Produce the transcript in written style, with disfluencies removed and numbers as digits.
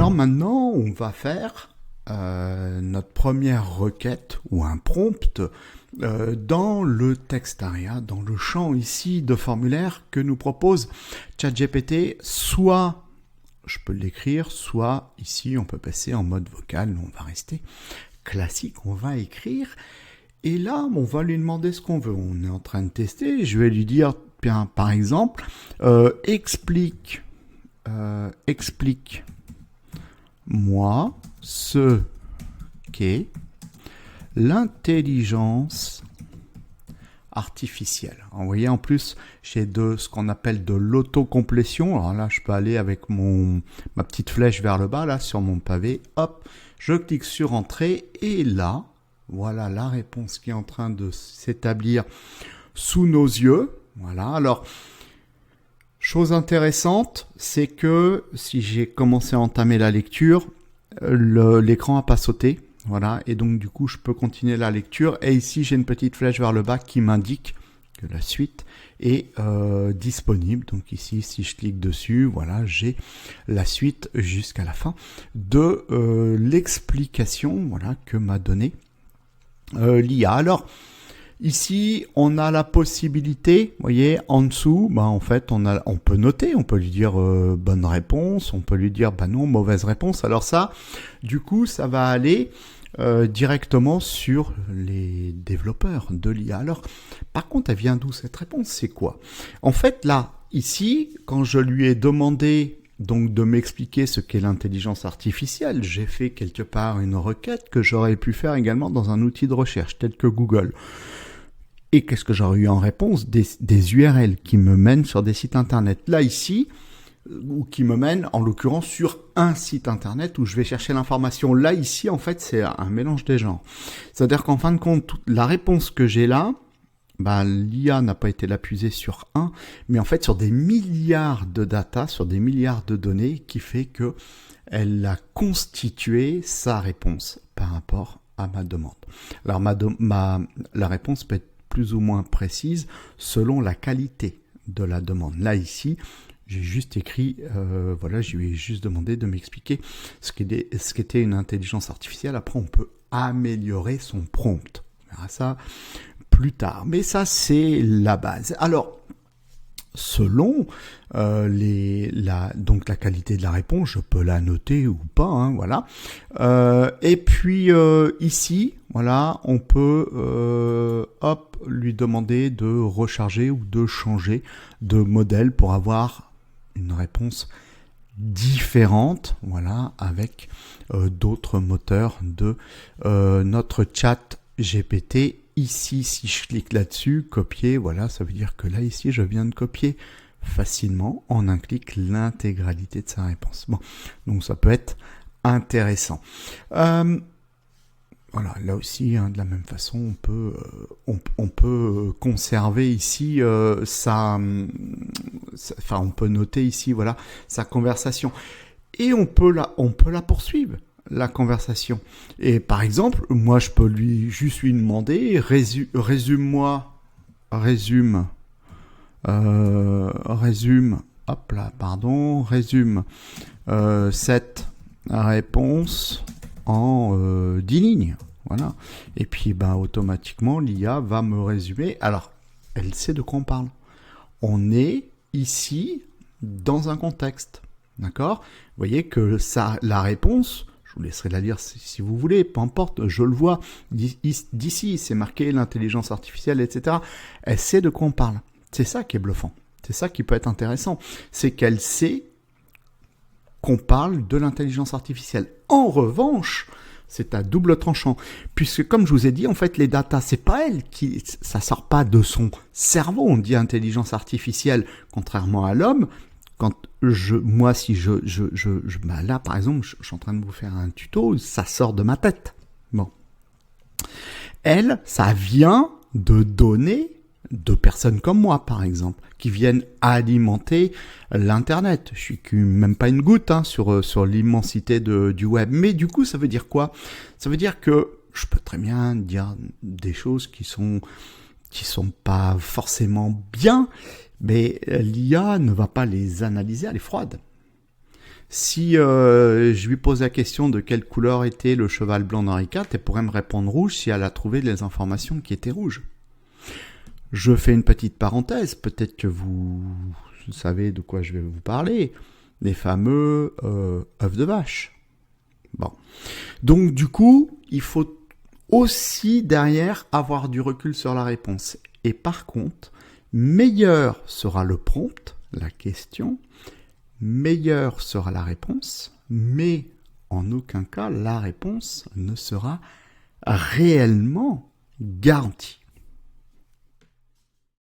Alors maintenant, on va faire notre première requête ou un prompt dans le Textaria, dans le champ ici de formulaire que nous propose ChatGPT. Soit je peux l'écrire, soit ici on peut passer en mode vocal. Nous, on va rester classique, on va écrire. Et là, on va lui demander ce qu'on veut. On est en train de tester. Je vais lui dire, bien, par exemple, explique-moi ce qu'est l'intelligence artificielle. Vous voyez, en plus, j'ai ce qu'on appelle de l'autocomplétion. Alors là, je peux aller avec ma petite flèche vers le bas, là, sur mon pavé. Hop, je clique sur Entrée. Et là, voilà la réponse qui est en train de s'établir sous nos yeux. Voilà, alors, chose intéressante, c'est que si j'ai commencé à entamer la lecture, l'écran n'a pas sauté. Voilà, et donc du coup, je peux continuer la lecture. Et ici, j'ai une petite flèche vers le bas qui m'indique que la suite est disponible. Donc ici, si je clique dessus, voilà, j'ai la suite jusqu'à la fin de l'explication, voilà, que m'a donné l'IA. Alors, ici, on a la possibilité, vous voyez, en dessous, en fait, on peut noter, on peut lui dire bonne réponse, on peut lui dire non, mauvaise réponse. Alors ça, du coup, ça va aller directement sur les développeurs de l'IA. Alors, par contre, elle vient d'où cette réponse? C'est quoi? En fait, là, ici, quand je lui ai demandé donc de m'expliquer ce qu'est l'intelligence artificielle, j'ai fait quelque part une requête que j'aurais pu faire également dans un outil de recherche tel que Google. Et qu'est-ce que j'aurais eu en réponse? Des URL qui me mènent sur des sites internet. Là, ici, ou qui me mènent, en l'occurrence, sur un site internet où je vais chercher l'information. Là, ici, en fait, c'est un mélange des genres. C'est-à-dire qu'en fin de compte, la réponse que j'ai là, l'IA n'a pas été la puiser sur un, mais en fait, sur des milliards de data, sur des milliards de données, qui fait que elle a constitué sa réponse par rapport à ma demande. Alors, la réponse peut être plus ou moins précise selon la qualité de la demande. Là, ici, j'ai juste écrit, voilà, je lui ai juste demandé de m'expliquer ce qu'était une intelligence artificielle. Après, on peut améliorer son prompt. On verra ça plus tard. Mais ça, c'est la base. Alors, selon donc la qualité de la réponse, je peux la noter ou pas, hein, voilà. Et puis ici, voilà, on peut lui demander de recharger ou de changer de modèle pour avoir une réponse différente, voilà, avec d'autres moteurs de notre chat GPT. Ici, si je clique là-dessus, copier, voilà, ça veut dire que là, ici, je viens de copier facilement, en un clic, l'intégralité de sa réponse. Bon, donc ça peut être intéressant. Voilà, là aussi, hein, de la même façon, on peut conserver ici on peut noter ici, voilà, sa conversation. Et on peut la poursuivre, la conversation. Et par exemple, moi, je peux juste lui demander, résume cette réponse en 10 lignes. Voilà. Et puis, automatiquement, l'IA va me résumer. Alors, elle sait de quoi on parle. On est ici dans un contexte. D'accord? Vous voyez que la réponse, je vous laisserai la lire si vous voulez, peu importe, je le vois. D'ici, c'est marqué l'intelligence artificielle, etc. Elle sait de quoi on parle. C'est ça qui est bluffant. C'est ça qui peut être intéressant. C'est qu'elle sait qu'on parle de l'intelligence artificielle. En revanche, c'est à double tranchant, puisque comme je vous ai dit, en fait, les datas, c'est pas elle ça sort pas de son cerveau. On dit intelligence artificielle, contrairement à l'homme. Quand là, par exemple, je suis en train de vous faire un tuto, ça sort de ma tête. Bon, elle, ça vient de données de personnes comme moi, par exemple, qui viennent alimenter l'Internet. Je suis même pas une goutte sur l'immensité du web. Mais du coup, ça veut dire quoi? Ça veut dire que je peux très bien dire des choses qui sont pas forcément bien, mais l'IA ne va pas les analyser, elle est froide. Si je lui pose la question de quelle couleur était le cheval blanc d'Henri IV, elle pourrait me répondre rouge si elle a trouvé les informations qui étaient rouges. Je fais une petite parenthèse, peut-être que vous savez de quoi je vais vous parler, les fameux œufs de vache. Bon. Donc du coup, il faut aussi derrière avoir du recul sur la réponse. Et par contre, meilleur sera le prompt, la question, meilleure sera la réponse, mais en aucun cas la réponse ne sera réellement garantie.